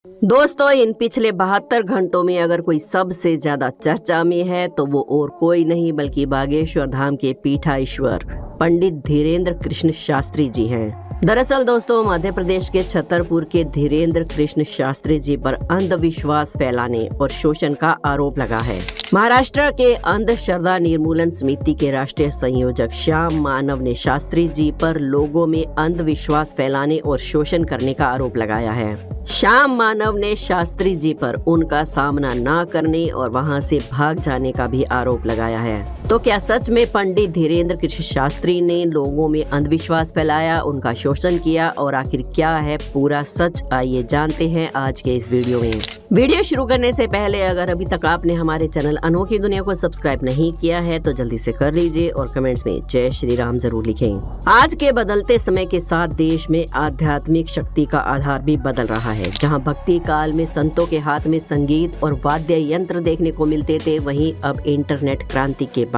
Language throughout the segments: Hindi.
दोस्तों, इन पिछले 72 घंटों में अगर कोई सबसे ज्यादा चर्चा में है तो वो और कोई नहीं बल्कि बागेश्वर धाम के पीठाधीश्वर पंडित धीरेन्द्र कृष्ण शास्त्री जी हैं। दरअसल दोस्तों, मध्य प्रदेश के छतरपुर के धीरेन्द्र कृष्ण शास्त्री जी पर अंधविश्वास फैलाने और शोषण का आरोप लगा है। महाराष्ट्र के अंधश्रद्धा निर्मूलन समिति के राष्ट्रीय संयोजक श्याम मानव ने शास्त्री जी पर लोगों में अंधविश्वास फैलाने और शोषण करने का आरोप लगाया है। श्याम मानव ने शास्त्री जी पर उनका सामना न करने और वहां से भाग जाने का भी आरोप लगाया है। तो क्या सच में पंडित धीरेन्द्र कृष्ण शास्त्री ने लोगों में अंधविश्वास फैलाया, उनका शोषण किया और आखिर क्या है पूरा सच, आइए जानते हैं आज के इस वीडियो में। वीडियो शुरू करने से पहले अगर अभी तक आपने हमारे चैनल अनोखी दुनिया को सब्सक्राइब नहीं किया है तो जल्दी से कर लीजिए और कमेंट्स में जय श्री राम जरूर लिखें। आज के बदलते समय के साथ देश में आध्यात्मिक शक्ति का आधार भी बदल रहा है। जहां भक्ति काल में संतों के हाथ में संगीत और वाद्य यंत्र देखने को मिलते थे, वहीं अब इंटरनेट क्रांति के बाद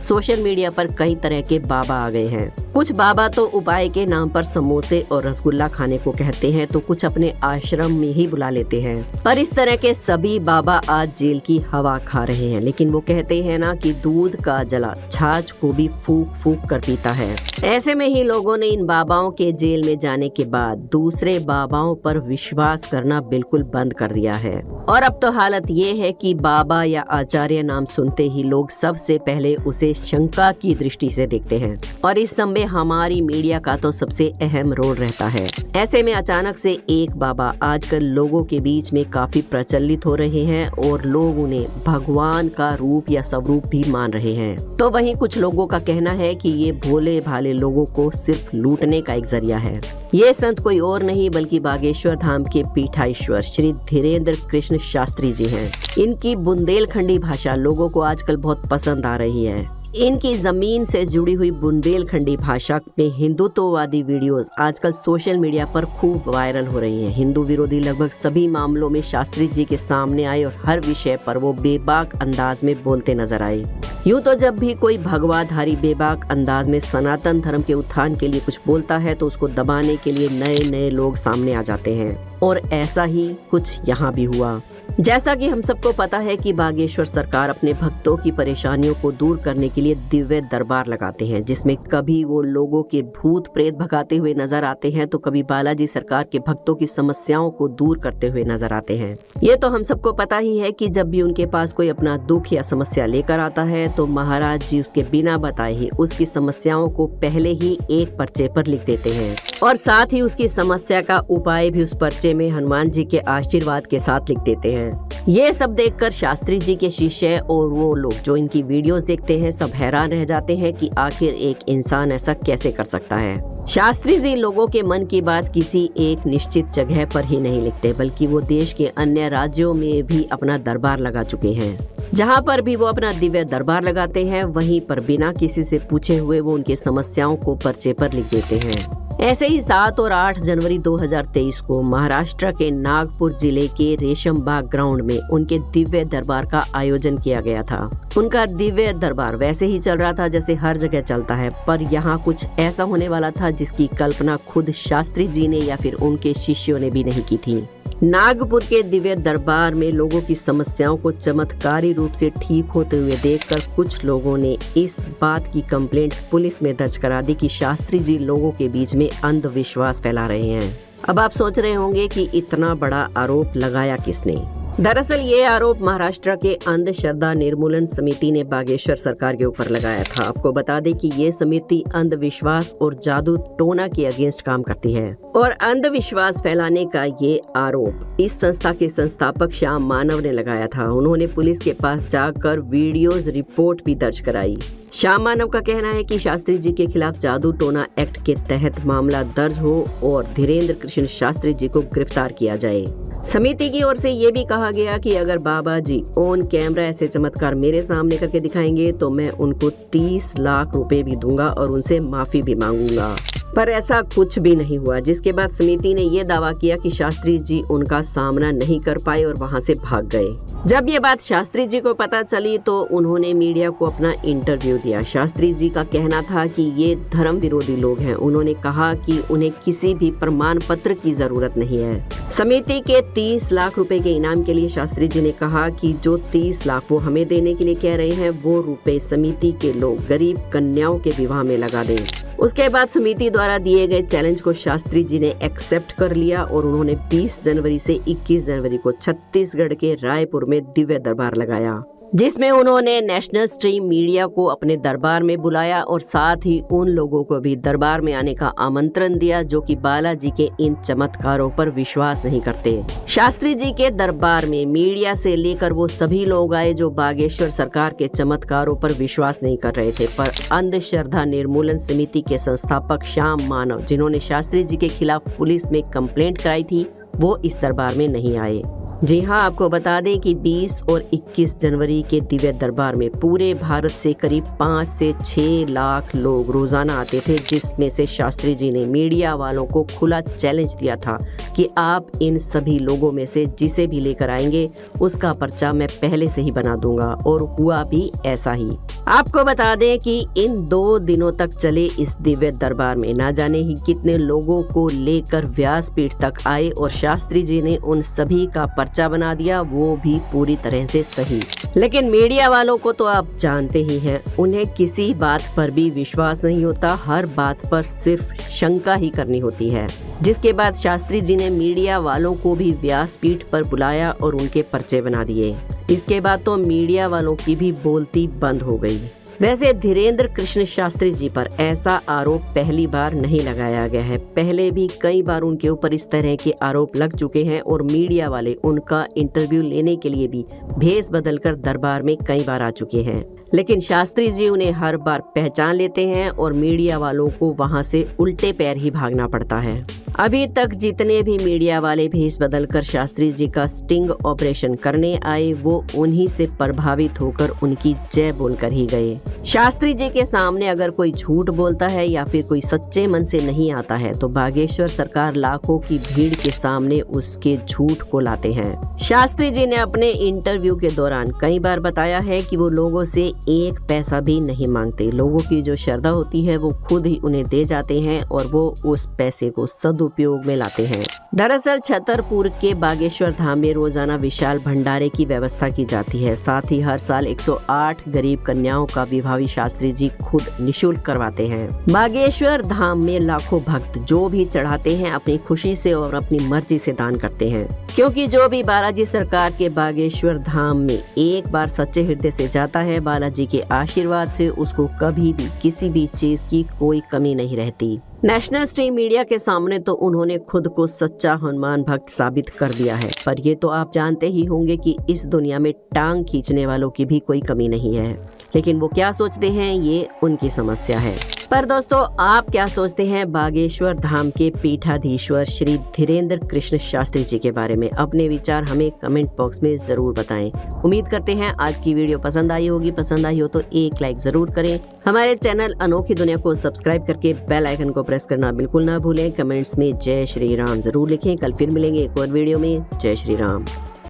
सोशल मीडिया पर कई तरह के बाबा आ गए हैं। कुछ बाबा तो उपाय के नाम पर समोसे और रसगुल्ला खाने को कहते हैं तो कुछ अपने आश्रम में ही बुला लेते हैं। पर इस तरह के सभी बाबा आज जेल की हवा खा रहे हैं। लेकिन वो कहते हैं ना कि दूध का जला छाछ को भी फूंक फूंक कर पीता है। ऐसे में ही लोगों ने इन बाबाओं के जेल में जाने के बाद दूसरे बाबाओं पर विश्वास करना बिल्कुल बंद कर दिया है। और अब तो हालत ये है कि बाबा या आचार्य नाम सुनते ही लोग सबसे पहले उसे शंका की दृष्टि से देखते हैं और इस समय हमारी मीडिया का तो सबसे अहम रोल रहता है। ऐसे में अचानक से एक बाबा आजकल लोगों के बीच में काफी प्रचलित हो रहे हैं और लोग उन्हें भगवान का रूप या स्वरूप भी मान रहे हैं। तो वहीं कुछ लोगों का कहना है कि ये भोले भाले लोगों को सिर्फ लूटने का एक जरिया है। ये संत कोई और नहीं बल्कि बागेश्वर धाम के पीठाधीश्वर श्री धीरेन्द्र कृष्ण शास्त्री जी हैं। इनकी बुंदेलखंडी भाषा लोगों को आजकल बहुत पसंद आ रही है। इनकी जमीन से जुड़ी हुई बुंदेलखंडी भाषा में हिंदुत्ववादी वीडियोस आजकल सोशल मीडिया पर खूब वायरल हो रही हैं। हिंदू विरोधी लगभग सभी मामलों में शास्त्री जी के सामने आए और हर विषय पर वो बेबाक अंदाज में बोलते नजर आए। यूं तो जब भी कोई भगवाधारी बेबाक अंदाज में सनातन धर्म के उत्थान के लिए कुछ बोलता है तो उसको दबाने के लिए नए नए लोग सामने आ जाते हैं और ऐसा ही कुछ यहाँ भी हुआ। जैसा कि हम सबको पता है कि बागेश्वर सरकार अपने भक्तों की परेशानियों को दूर करने के लिए दिव्य दरबार लगाते हैं, जिसमें कभी वो लोगों के भूत प्रेत भगाते हुए नजर आते हैं तो कभी बालाजी सरकार के भक्तों की समस्याओं को दूर करते हुए नजर आते हैं। ये तो हम सबको पता ही है कि जब भी उनके पास कोई अपना दुख या समस्या लेकर आता है तो महाराज जी उसके बिना बताए ही उसकी समस्याओं को पहले ही एक पर्चे पर लिख देते हैं और साथ ही उसकी समस्या का उपाय भी उस पर्चे में हनुमान जी के आशीर्वाद के साथ लिख देते हैं। ये सब देखकर शास्त्री जी के शिष्य और वो लोग जो इनकी वीडियोस देखते हैं सब हैरान रह जाते हैं कि आखिर एक इंसान ऐसा कैसे कर सकता है। शास्त्री जी लोगों के मन की बात किसी एक निश्चित जगह पर ही नहीं लिखते बल्कि वो देश के अन्य राज्यों में भी अपना दरबार लगा चुके हैं। जहाँ पर भी वो अपना दिव्य दरबार लगाते हैं वहीं पर बिना किसी से पूछे हुए वो उनकी समस्याओं को पर्चे पर लिख देते हैं। ऐसे ही 7 और 8 जनवरी 2023 को महाराष्ट्र के नागपुर जिले के रेशम बाग ग्राउंड में उनके दिव्य दरबार का आयोजन किया गया था। उनका दिव्य दरबार वैसे ही चल रहा था जैसे हर जगह चलता है, पर यहाँ कुछ ऐसा होने वाला था जिसकी कल्पना खुद शास्त्री जी ने या फिर उनके शिष्यों ने भी नहीं की थी। नागपुर के दिव्य दरबार में लोगों की समस्याओं को चमत्कारी रूप से ठीक होते हुए देखकर कुछ लोगों ने इस बात की कंप्लेंट पुलिस में दर्ज करा दी कि शास्त्री जी लोगों के बीच में अंधविश्वास फैला रहे हैं। अब आप सोच रहे होंगे कि इतना बड़ा आरोप लगाया किसने। दरअसल ये आरोप महाराष्ट्र के अंधश्रद्धा निर्मूलन समिति ने बागेश्वर सरकार के ऊपर लगाया था। आपको बता दें कि ये समिति अंधविश्वास और जादू टोना के अगेंस्ट काम करती है और अंधविश्वास फैलाने का ये आरोप इस संस्था के संस्थापक श्याम मानव ने लगाया था। उन्होंने पुलिस के पास जाकर वीडियोज रिपोर्ट भी दर्ज कराई। श्याम मानव का कहना है कि शास्त्री जी के खिलाफ जादू टोना एक्ट के तहत मामला दर्ज हो और धीरेन्द्र कृष्ण शास्त्री जी को गिरफ्तार किया जाए। समिति की ओर से ये भी कहा गया कि अगर बाबा जी ऑन कैमरा ऐसे चमत्कार मेरे सामने करके दिखाएंगे तो मैं उनको 30 लाख रुपए भी दूंगा और उनसे माफी भी मांगूंगा। पर ऐसा कुछ भी नहीं हुआ, जिसके बाद समिति ने ये दावा किया कि शास्त्री जी उनका सामना नहीं कर पाए और वहां से भाग गए। जब ये बात शास्त्री जी को पता चली तो उन्होंने मीडिया को अपना इंटरव्यू दिया। शास्त्री जी का कहना था कि ये धर्म विरोधी लोग हैं। उन्होंने कहा कि उन्हें किसी भी प्रमाण पत्र की जरूरत नहीं है। समिति के 30 लाख रुपए के इनाम के लिए शास्त्री जी ने कहा कि जो 30 लाख वो हमें देने के लिए कह रहे हैं, वो रुपए समिति के लोग गरीब कन्याओं के विवाह में लगा दें। उसके बाद समिति द्वारा दिए गए चैलेंज को शास्त्री जी ने एक्सेप्ट कर लिया और उन्होंने 20 जनवरी से 21 जनवरी को छत्तीसगढ़ के रायपुर में दिव्य दरबार लगाया, जिसमें उन्होंने नेशनल स्ट्रीम मीडिया को अपने दरबार में बुलाया और साथ ही उन लोगों को भी दरबार में आने का आमंत्रण दिया जो कि बालाजी के इन चमत्कारों पर विश्वास नहीं करते। शास्त्री जी के दरबार में मीडिया से लेकर वो सभी लोग आए जो बागेश्वर सरकार के चमत्कारों पर विश्वास नहीं कर रहे थे, पर अंधश्रद्धा निर्मूलन समिति के संस्थापक श्याम मानव, जिन्होंने शास्त्री जी के खिलाफ पुलिस में कंप्लेंट कराई थी, वो इस दरबार में नहीं आए। जी हाँ, आपको बता दें कि 20 और 21 जनवरी के दिव्य दरबार में पूरे भारत से करीब 5 से 6 लाख लोग रोजाना आते थे, जिसमें से शास्त्री जी ने मीडिया वालों को खुला चैलेंज दिया था कि आप इन सभी लोगों में से जिसे भी लेकर आएंगे उसका पर्चा मैं पहले से ही बना दूंगा, और हुआ भी ऐसा ही। आपको बता दें कि इन 2 दिनों तक चले इस दिव्य दरबार में ना जाने ही कितने लोगों को लेकर व्यासपीठ तक आए और शास्त्री जी ने उन सभी का पर्चा बना दिया, वो भी पूरी तरह से सही। लेकिन मीडिया वालों को तो आप जानते ही हैं, उन्हें किसी बात पर भी विश्वास नहीं होता, हर बात पर सिर्फ शंका ही करनी होती है। जिसके बाद शास्त्री जी ने मीडिया वालों को भी व्यासपीठ पर बुलाया और उनके पर्चे बना दिए। इसके बाद तो मीडिया वालों की भी बोलती बंद हो गई। वैसे धीरेंद्र कृष्ण शास्त्री जी पर ऐसा आरोप पहली बार नहीं लगाया गया है, पहले भी कई बार उनके ऊपर इस तरह के आरोप लग चुके हैं और मीडिया वाले उनका इंटरव्यू लेने के लिए भी भेष बदलकर दरबार में कई बार आ चुके हैं, लेकिन शास्त्री जी उन्हें हर बार पहचान लेते हैं और मीडिया वालों को वहां से उल्टे पैर ही भागना पड़ता है। अभी तक जितने भी मीडिया वाले भेष बदलकर शास्त्री जी का स्टिंग ऑपरेशन करने आए, वो उन्हीं से प्रभावित होकर उनकी जय बोलकर ही गए। शास्त्री जी के सामने अगर कोई झूठ बोलता है या फिर कोई सच्चे मन से नहीं आता है तो बागेश्वर सरकार लाखों की भीड़ के सामने उसके झूठ को लाते हैं। शास्त्री जी ने अपने इंटरव्यू के दौरान कई बार बताया है कि वो लोगों से 1 पैसा भी नहीं मांगते। लोगों की जो श्रद्धा होती है वो खुद ही उन्हें दे जाते हैं और वो उस पैसे को सदुपयोग में लाते हैं। दरअसल छतरपुर के बागेश्वर धाम में रोजाना विशाल भंडारे की व्यवस्था की जाती है। साथ ही हर साल 108 गरीब कन्याओं का विवाह शास्त्री जी खुद निःशुल्क करवाते हैं। बागेश्वर धाम में लाखों भक्त जो भी चढ़ाते हैं अपनी खुशी से और अपनी मर्जी से दान करते हैं, क्योंकि जो भी बालाजी सरकार के बागेश्वर धाम में एक बार सच्चे हृदय से जाता है, बालाजी के आशीर्वाद से उसको कभी भी किसी भी चीज की कोई कमी नहीं रहती। नेशनल स्ट्रीम मीडिया के सामने तो उन्होंने खुद को सच्चा हनुमान भक्त साबित कर दिया है, पर ये तो आप जानते ही होंगे कि इस दुनिया में टांग खींचने वालों की भी कोई कमी नहीं है, लेकिन वो क्या सोचते हैं ये उनकी समस्या है। पर दोस्तों, आप क्या सोचते हैं बागेश्वर धाम के पीठाधीश्वर श्री धीरेंद्र कृष्ण शास्त्री जी के बारे में? अपने विचार हमें कमेंट बॉक्स में जरूर बताएं। उम्मीद करते हैं आज की वीडियो पसंद आई होगी। पसंद आई हो तो एक लाइक जरूर करें। हमारे चैनल अनोखी दुनिया को सब्सक्राइब करके बेल आइकन को प्रेस करना बिल्कुल ना भूलें। कमेंट्स में जय श्री राम जरूर लिखें। कल फिर मिलेंगे एक और वीडियो में। जय श्री राम।